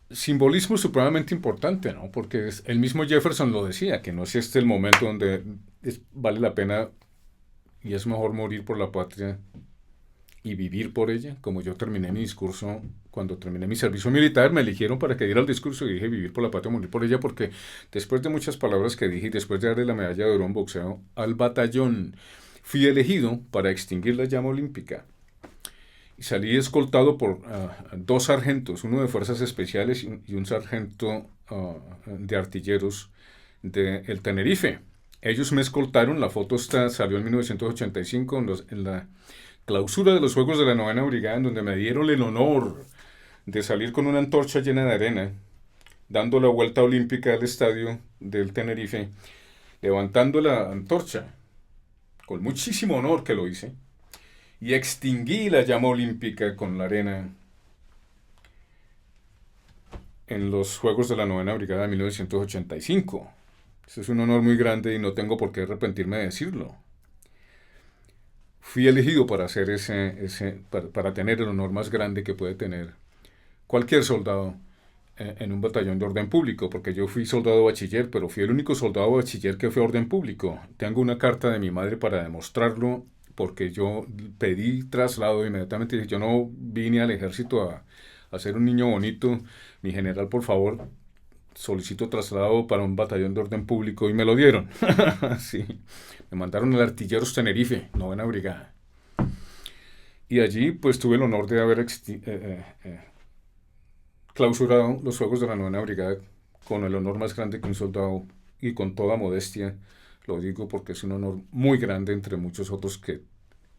Simbolismo supremamente importante, ¿no? Porque el mismo Jefferson lo decía, que no es este el momento donde vale la pena y es mejor morir por la patria y vivir por ella. Como yo terminé mi discurso, cuando terminé mi servicio militar, me eligieron para que diera el discurso y dije vivir por la patria, morir por ella, porque después de muchas palabras que dije y después de darle la medalla de oro en boxeo al batallón, fui elegido para extinguir la llama olímpica. Y salí escoltado por dos sargentos, uno de fuerzas especiales y un sargento de artilleros del Tenerife. Ellos me escoltaron, la foto salió en 1985 en la clausura de los Juegos de la Novena Brigada, en donde me dieron el honor de salir con una antorcha llena de arena, dando la vuelta olímpica al estadio del Tenerife, levantando la antorcha, con muchísimo honor que lo hice, y extinguí la llama olímpica con la arena en los Juegos de la Novena Brigada de 1985. Eso es un honor muy grande y no tengo por qué arrepentirme de decirlo. Fui elegido para hacer para tener el honor más grande que puede tener cualquier soldado en un batallón de orden público, porque yo fui soldado bachiller, pero fui el único soldado bachiller que fue orden público. Tengo una carta de mi madre para demostrarlo, porque yo pedí traslado inmediatamente. Dije, yo no vine al ejército a ser un niño bonito. Mi general, por favor, solicito traslado para un batallón de orden público y me lo dieron. Sí, me mandaron al Artilleros Tenerife, Novena Brigada. Y allí pues tuve el honor de haber clausurado los Juegos de la Novena Brigada con el honor más grande que un soldado, y con toda modestia lo digo porque es un honor muy grande entre muchos otros que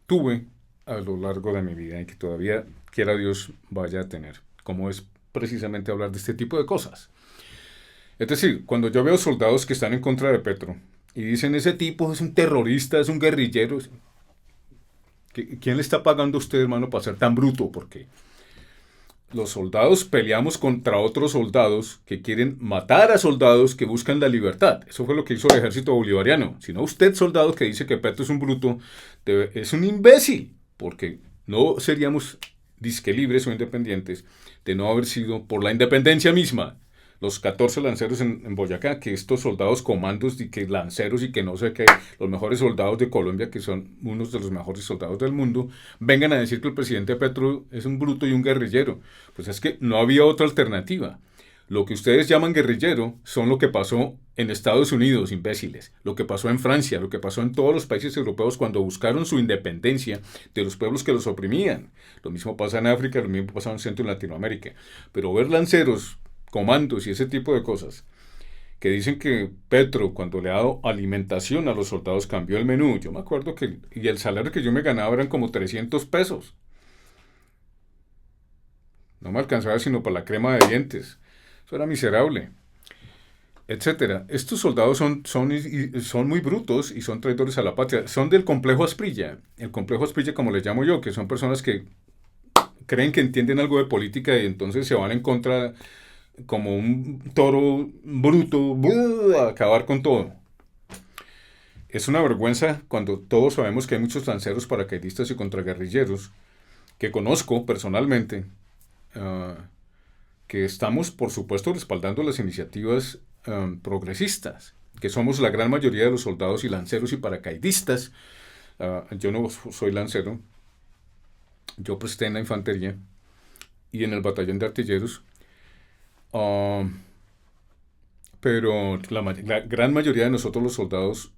tuve a lo largo de mi vida y que todavía, quiera Dios, vaya a tener, como es precisamente hablar de este tipo de cosas. Es decir, cuando yo veo soldados que están en contra de Petro y dicen, ese tipo es un terrorista, es un guerrillero, ¿quién le está pagando a usted, hermano, para ser tan bruto? Porque los soldados peleamos contra otros soldados que quieren matar a soldados que buscan la libertad. Eso fue lo que hizo el ejército bolivariano. Si no, usted, soldado que dice que Petro es un bruto, es un imbécil, porque no seríamos disque libres o independientes de no haber sido por la independencia misma. Los 14 lanceros en Boyacá, que estos soldados comandos y que lanceros y que no sé qué, los mejores soldados de Colombia, que son unos de los mejores soldados del mundo, vengan a decir que el presidente Petro es un bruto y un guerrillero. Pues es que no había otra alternativa. Lo que ustedes llaman guerrillero son lo que pasó en Estados Unidos, imbéciles. Lo que pasó en Francia, lo que pasó en todos los países europeos cuando buscaron su independencia de los pueblos que los oprimían. Lo mismo pasa en África, lo mismo pasa en Centro y Latinoamérica. Pero ver lanceros, comandos y ese tipo de cosas que dicen que Petro, cuando le ha dado alimentación a los soldados, cambió el menú. Yo me acuerdo que y el salario que yo me ganaba eran como 300 pesos. No me alcanzaba sino para la crema de dientes. Eso era miserable, etcétera. Estos soldados son muy brutos y son traidores a la patria. Son del complejo Asprilla. El complejo Asprilla, como les llamo yo, que son personas que creen que entienden algo de política y entonces se van en contra como un toro bruto, a acabar con todo. Es una vergüenza cuando todos sabemos que hay muchos lanceros, paracaidistas y contraguerrilleros que conozco personalmente, uh, que estamos, por supuesto, respaldando las iniciativas progresistas, que somos la gran mayoría de los soldados y lanceros y paracaidistas. Yo no soy lancero, yo presté en la infantería y en el batallón de artilleros, uh, pero la gran mayoría de nosotros los soldados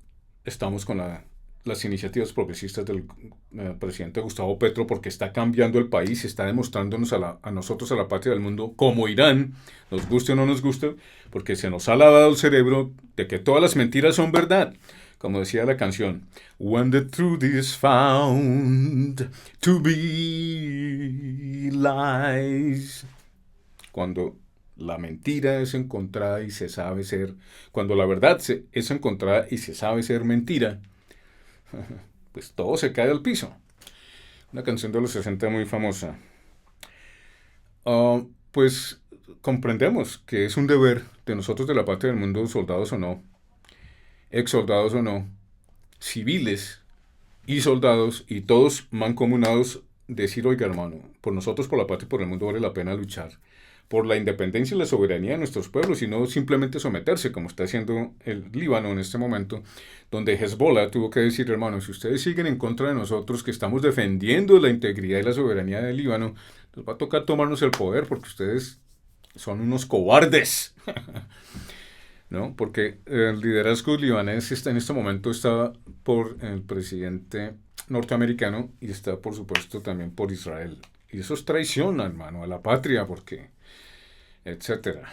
estamos con las iniciativas progresistas del presidente Gustavo Petro, porque está cambiando el país, está demostrándonos a nosotros, a la patria del mundo, como Irán, nos guste o no nos guste, porque se nos ha lavado el cerebro de que todas las mentiras son verdad. Como decía la canción, When the truth is found to be lies. Cuando la mentira es encontrada y se sabe ser, cuando la verdad es encontrada y se sabe ser mentira, pues todo se cae al piso. Una canción de los 60 muy famosa. Pues comprendemos que es un deber de nosotros de la patria del mundo, soldados o no, ex soldados o no, civiles y soldados, y todos mancomunados, decir, oiga hermano, por nosotros, por la patria y por el mundo vale la pena luchar por la independencia y la soberanía de nuestros pueblos y no simplemente someterse, como está haciendo el Líbano en este momento, donde Hezbollah tuvo que decir, hermanos, si ustedes siguen en contra de nosotros, que estamos defendiendo la integridad y la soberanía del Líbano, nos va a tocar tomarnos el poder porque ustedes son unos cobardes. ¿No? Porque el liderazgo libanés en este momento está por el presidente norteamericano y está, por supuesto, también por Israel. Y eso es traición, hermano, a la patria, porque etcétera.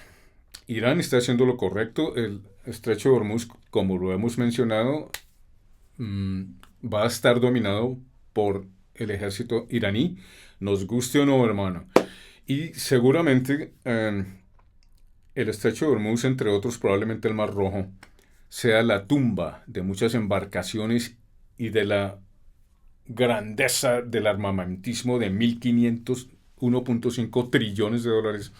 Irán está haciendo lo correcto. El estrecho de Hormuz, como lo hemos mencionado, va a estar dominado por el ejército iraní, nos guste o no, hermano. Y seguramente el estrecho de Hormuz, entre otros, probablemente el Mar Rojo, sea la tumba de muchas embarcaciones y de la grandeza del armamentismo de 1.500, 1.5 trillones de dólares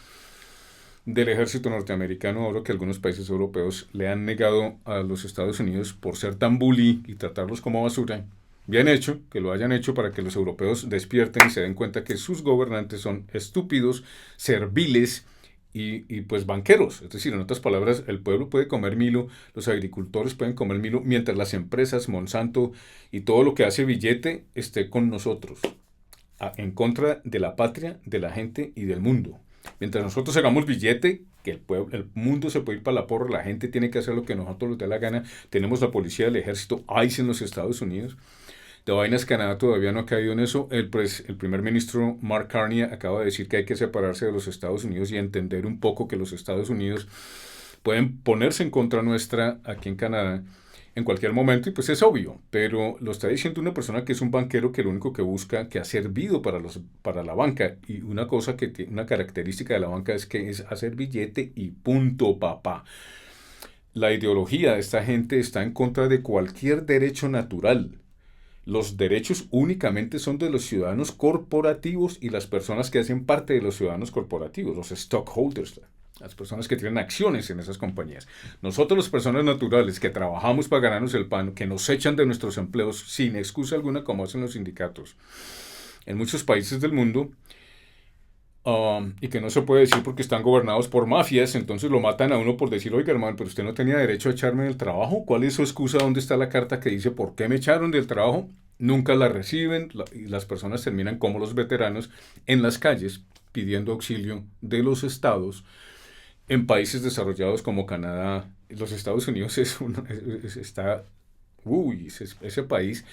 del ejército norteamericano, ahora que algunos países europeos le han negado a los Estados Unidos por ser tan bully y tratarlos como basura. Bien hecho, que lo hayan hecho para que los europeos despierten y se den cuenta que sus gobernantes son estúpidos, serviles y pues banqueros. Es decir, en otras palabras, el pueblo puede comer milo, los agricultores pueden comer milo, mientras las empresas, Monsanto y todo lo que hace billete esté con nosotros, en contra de la patria, de la gente y del mundo. Mientras nosotros hagamos billete, que el mundo se puede ir para la porra, la gente tiene que hacer lo que nosotros les dé la gana. Tenemos la policía, el ejército, ICE en los Estados Unidos. De vainas, Canadá todavía no ha caído en eso. El primer ministro Mark Carney acaba de decir que hay que separarse de los Estados Unidos y entender un poco que los Estados Unidos pueden ponerse en contra nuestra aquí en Canadá en cualquier momento, y pues es obvio, pero lo está diciendo una persona que es un banquero que lo único que busca, que ha servido para la banca, y una cosa que tiene, una característica de la banca es que es hacer billete y punto, papá. La ideología de esta gente está en contra de cualquier derecho natural. Los derechos únicamente son de los ciudadanos corporativos y las personas que hacen parte de los ciudadanos corporativos, los stockholders, las personas que tienen acciones en esas compañías. Nosotros, las personas naturales que trabajamos para ganarnos el pan, que nos echan de nuestros empleos sin excusa alguna, como hacen los sindicatos en muchos países del mundo, y que no se puede decir porque están gobernados por mafias, entonces lo matan a uno por decir, oiga hermano, pero usted no tenía derecho a echarme del trabajo. ¿Cuál es su excusa? ¿Dónde está la carta que dice por qué me echaron del trabajo? Nunca la reciben, y las personas terminan como los veteranos en las calles pidiendo auxilio de los estados en países desarrollados como Canadá. Los Estados Unidos está, uy, ese país,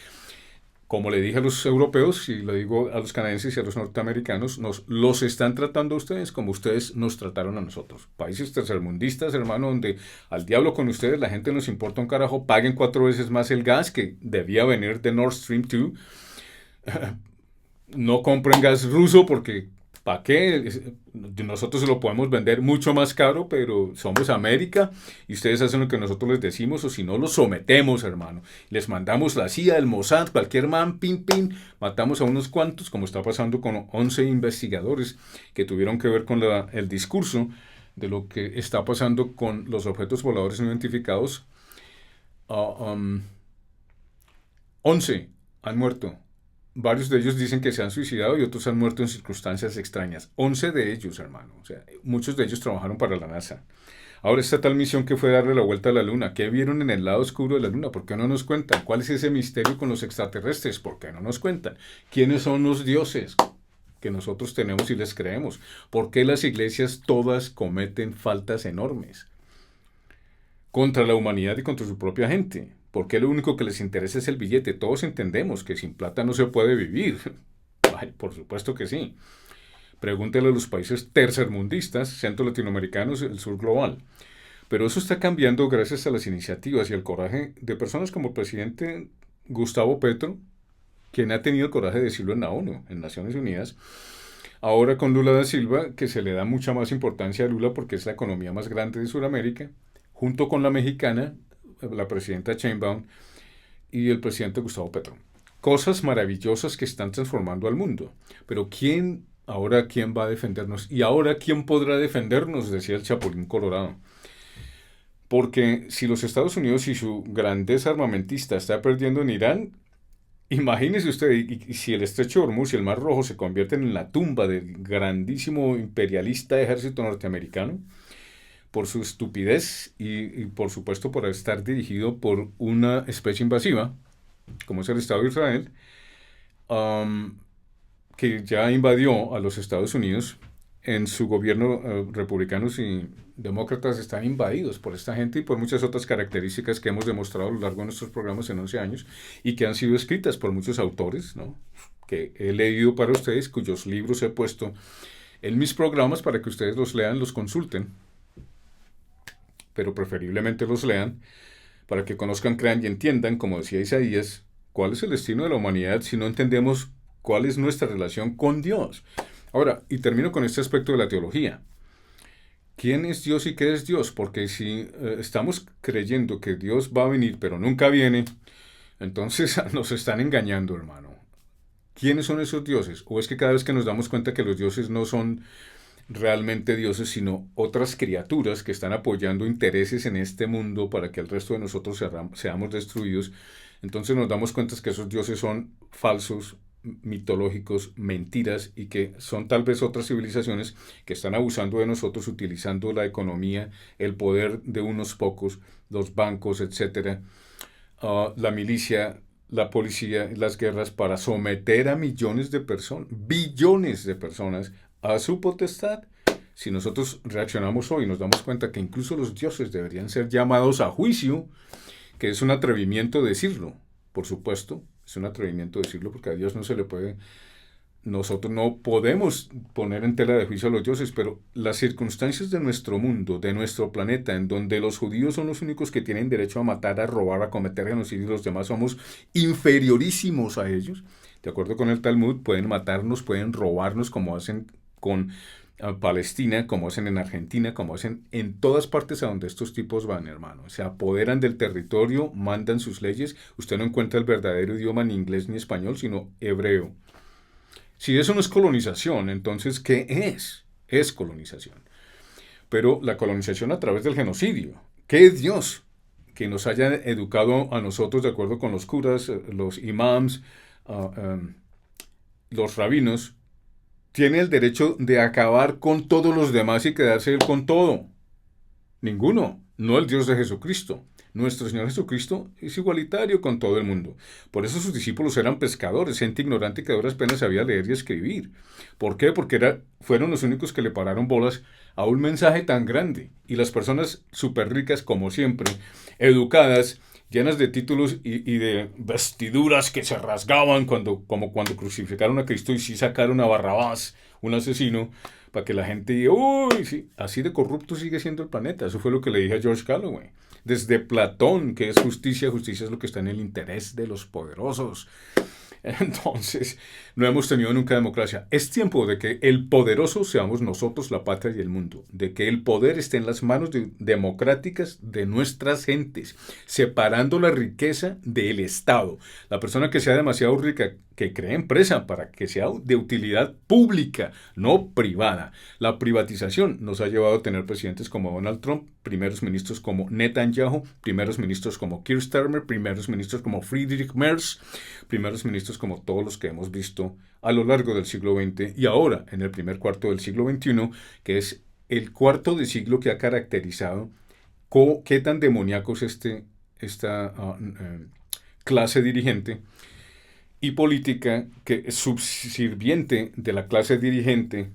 como le dije a los europeos y le digo a los canadienses y a los norteamericanos, los están tratando a ustedes como ustedes nos trataron a nosotros. Países tercermundistas, hermano, donde al diablo con ustedes, la gente nos importa un carajo, paguen 4 veces más el gas que debía venir de Nord Stream 2. No compren gas ruso porque ¿para qué? Nosotros se lo podemos vender mucho más caro, pero somos América y ustedes hacen lo que nosotros les decimos o si no los sometemos, hermano. Les mandamos la CIA, el Mossad, cualquier man, pin, pin, matamos a unos cuantos, como está pasando con 11 investigadores que tuvieron que ver con el discurso de lo que está pasando con los objetos voladores no identificados. Uh, um, 11 han muerto. Varios de ellos dicen que se han suicidado y otros han muerto en circunstancias extrañas. 11 de ellos, hermano. O sea, muchos de ellos trabajaron para la NASA. Ahora esta tal misión que fue darle la vuelta a la Luna. ¿Qué vieron en el lado oscuro de la Luna? ¿Por qué no nos cuentan? ¿Cuál es ese misterio con los extraterrestres? ¿Por qué no nos cuentan? ¿Quiénes son los dioses que nosotros tenemos y les creemos? ¿Por qué las iglesias todas cometen faltas enormes contra la humanidad y contra su propia gente? Porque lo único que les interesa es el billete. Todos entendemos que sin plata no se puede vivir. Ay, por supuesto que sí. Pregúntele a los países tercermundistas, centro latinoamericanos, el sur global. Pero eso está cambiando gracias a las iniciativas y al coraje de personas como el presidente Gustavo Petro, quien ha tenido el coraje de decirlo en la ONU, en Naciones Unidas. Ahora con Lula da Silva, que se le da mucha más importancia a Lula porque es la economía más grande de Sudamérica, junto con la mexicana, la presidenta Sheinbaum y el presidente Gustavo Petro. Cosas maravillosas que están transformando al mundo. Pero ¿quién va a defendernos? ¿Y ahora quién podrá defendernos? Decía el Chapulín Colorado. Porque si los Estados Unidos y su grandeza armamentista está perdiendo en Irán, imagínese usted, y si el estrecho de Hormuz y el Mar Rojo se convierten en la tumba del grandísimo imperialista ejército norteamericano, por su estupidez y por supuesto por estar dirigido por una especie invasiva, como es el Estado de Israel, que ya invadió a los Estados Unidos. En su gobierno, republicanos y demócratas están invadidos por esta gente y por muchas otras características que hemos demostrado a lo largo de nuestros programas en 11 años y que han sido escritas por muchos autores, ¿no?, que he leído para ustedes, cuyos libros he puesto en mis programas para que ustedes los lean, los consulten, pero preferiblemente los lean para que conozcan, crean y entiendan, como decía Isaías, cuál es el destino de la humanidad si no entendemos cuál es nuestra relación con Dios. Ahora, y termino con este aspecto de la teología. ¿Quién es Dios y qué es Dios? Porque si estamos creyendo que Dios va a venir pero nunca viene, entonces nos están engañando, hermano. ¿Quiénes son esos dioses? ¿O es que cada vez que nos damos cuenta que los dioses no son realmente dioses, sino otras criaturas que están apoyando intereses en este mundo para que el resto de nosotros seamos destruidos, entonces nos damos cuenta que esos dioses son falsos, mitológicos, mentiras, y que son tal vez otras civilizaciones que están abusando de nosotros, utilizando la economía, el poder de unos pocos, los bancos, etcétera, la milicia, la policía, las guerras, para someter a millones de personas, billones de personas, a su potestad. Si nosotros reaccionamos hoy y nos damos cuenta que incluso los dioses deberían ser llamados a juicio, que es un atrevimiento decirlo, por supuesto, es un atrevimiento decirlo porque a Dios no se le puede, nosotros no podemos poner en tela de juicio a los dioses, pero las circunstancias de nuestro mundo, de nuestro planeta, en donde los judíos son los únicos que tienen derecho a matar, a robar, a cometer genocidio y los demás somos inferiorísimos a ellos, de acuerdo con el Talmud, pueden matarnos, pueden robarnos como hacen con Palestina, como hacen en Argentina, como hacen en todas partes a donde estos tipos van, hermano. Se apoderan del territorio, mandan sus leyes. Usted no encuentra el verdadero idioma ni inglés ni español, sino hebreo. Si eso no es colonización, entonces, ¿qué es? Es colonización. Pero la colonización a través del genocidio. ¿Qué es Dios? Que nos haya educado a nosotros, de acuerdo con los curas, los imams, los rabinos, tiene el derecho de acabar con todos los demás y quedarse él con todo. Ninguno, no el Dios de Jesucristo. Nuestro Señor Jesucristo es igualitario con todo el mundo. Por eso sus discípulos eran pescadores, gente ignorante que a duras penas sabía leer y escribir. ¿Por qué? Porque fueron los únicos que le pararon bolas a un mensaje tan grande. Y las personas súper ricas, como siempre, educadas, llenas de títulos y de vestiduras que se rasgaban como cuando crucificaron a Cristo y sí sacaron a Barrabás, un asesino, para que la gente diga, uy, sí, así de corrupto sigue siendo el planeta. Eso fue lo que le dije a George Calloway. Desde Platón, que es justicia, justicia es lo que está en el interés de los poderosos. Entonces, no hemos tenido nunca democracia. Es tiempo de que el poderoso seamos nosotros, la patria y el mundo. De que el poder esté en las manos democráticas de nuestras gentes, separando la riqueza del Estado. La persona que sea demasiado rica, que cree empresa para que sea de utilidad pública, no privada. La privatización nos ha llevado a tener presidentes como Donald Trump, primeros ministros como Netanyahu, primeros ministros como Keir Starmer, primeros ministros como Friedrich Merz, primeros ministros como todos los que hemos visto a lo largo del siglo XX y ahora en el primer cuarto del siglo XXI, que es el cuarto de siglo que ha caracterizado qué tan demoníaco es esta clase dirigente y política que es subsirviente de la clase dirigente,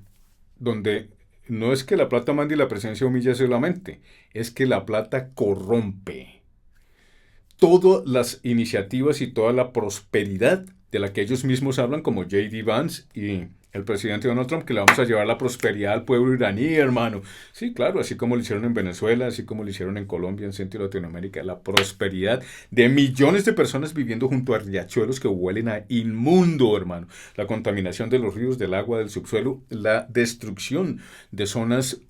donde no es que la plata mande y la presencia humilla solamente, es que la plata corrompe. Todas las iniciativas y toda la prosperidad de la que ellos mismos hablan, como J.D. Vance y el presidente Donald Trump, que le vamos a llevar la prosperidad al pueblo iraní, hermano. Sí, claro, así como lo hicieron en Venezuela, así como lo hicieron en Colombia, en Centro y Latinoamérica, la prosperidad de millones de personas viviendo junto a riachuelos que huelen a inmundo, hermano. La contaminación de los ríos, del agua, del subsuelo, la destrucción de zonas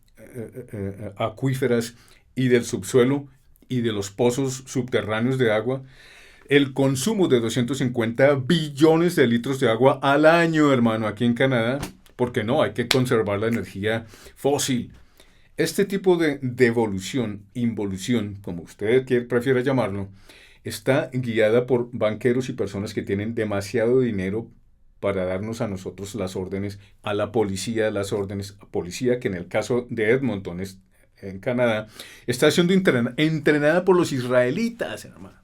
acuíferas y del subsuelo y de los pozos subterráneos de agua, el consumo de 250 billones de litros de agua al año, hermano, aquí en Canadá, porque no, hay que conservar la energía fósil. Este tipo de devolución, involución, como usted prefiera llamarlo, está guiada por banqueros y personas que tienen demasiado dinero para darnos a nosotros las órdenes, a la policía las órdenes, policía que en el caso de Edmonton, en Canadá, está siendo entrenada por los israelitas, hermano.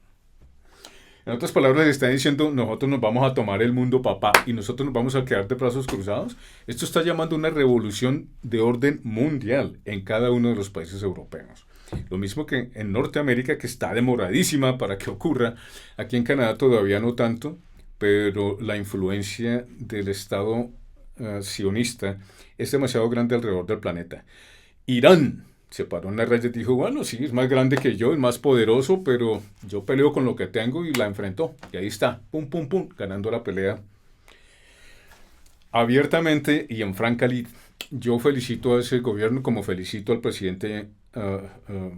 En otras palabras, le están diciendo, nosotros nos vamos a tomar el mundo, papá, y nosotros nos vamos a quedar de brazos cruzados. Esto está llamando una revolución de orden mundial en cada uno de los países europeos. Lo mismo que en Norteamérica, que está demoradísima para que ocurra. Aquí en Canadá todavía no tanto, pero la influencia del Estado sionista es demasiado grande alrededor del planeta. Irán se paró en la raya y dijo, bueno, sí, es más grande que yo, es más poderoso, pero yo peleo con lo que tengo y la enfrentó. Y ahí está, pum, pum, pum, ganando la pelea abiertamente y en franca lid. Yo felicito a ese gobierno como felicito al presidente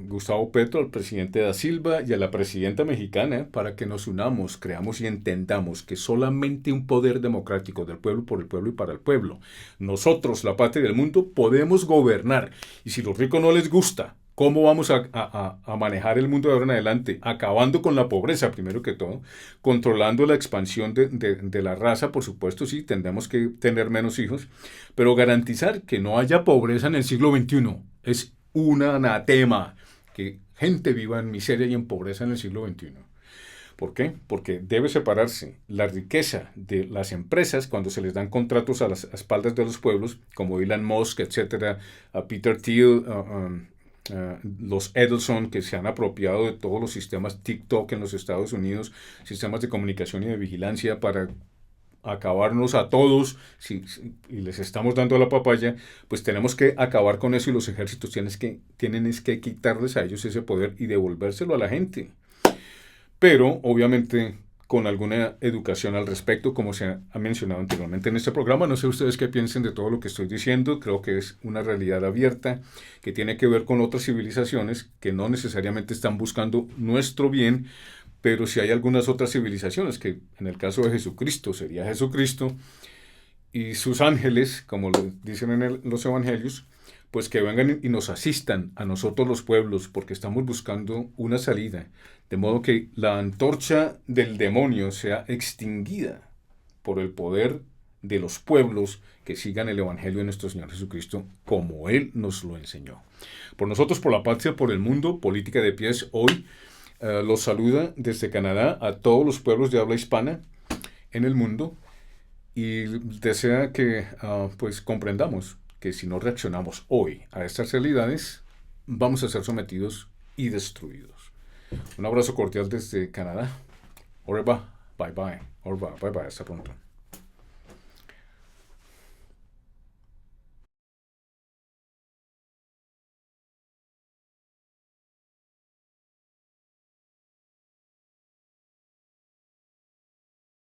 Gustavo Petro, al presidente da Silva y a la presidenta mexicana para que nos unamos, creamos y entendamos que solamente un poder democrático del pueblo, por el pueblo y para el pueblo. Nosotros, la patria del mundo, podemos gobernar. Y si a los ricos no les gusta, ¿cómo vamos a manejar el mundo de ahora en adelante? Acabando con la pobreza, primero que todo, controlando la expansión de la raza, por supuesto, sí, tendremos que tener menos hijos, pero garantizar que no haya pobreza en el siglo XXI es un anatema, que gente viva en miseria y en pobreza en el siglo XXI. ¿Por qué? Porque debe separarse la riqueza de las empresas cuando se les dan contratos a las espaldas de los pueblos, como Elon Musk, etcétera, a Peter Thiel, los Edelson, que se han apropiado de todos los sistemas TikTok en los Estados Unidos, sistemas de comunicación y de vigilancia para acabarnos a todos, y les estamos dando la papaya, pues tenemos que acabar con eso y los ejércitos tienen que quitarles a ellos ese poder y devolvérselo a la gente. Pero, obviamente, con alguna educación al respecto, como se ha mencionado anteriormente en este programa. No sé ustedes qué piensen de todo lo que estoy diciendo. Creo que es una realidad abierta que tiene que ver con otras civilizaciones que no necesariamente están buscando nuestro bien, pero si hay algunas otras civilizaciones, que en el caso de Jesucristo sería Jesucristo y sus ángeles, como lo dicen en los evangelios, pues que vengan y nos asistan a nosotros los pueblos, porque estamos buscando una salida, de modo que la antorcha del demonio sea extinguida por el poder de los pueblos que sigan el evangelio de nuestro Señor Jesucristo como Él nos lo enseñó. Por nosotros, por la patria, por el mundo, Política de Pies hoy los saluda desde Canadá a todos los pueblos de habla hispana en el mundo y desea que pues comprendamos que si no reaccionamos hoy a estas realidades, vamos a ser sometidos y destruidos. Un abrazo cordial desde Canadá. Au revoir, bye bye. Au revoir, bye bye, hasta pronto.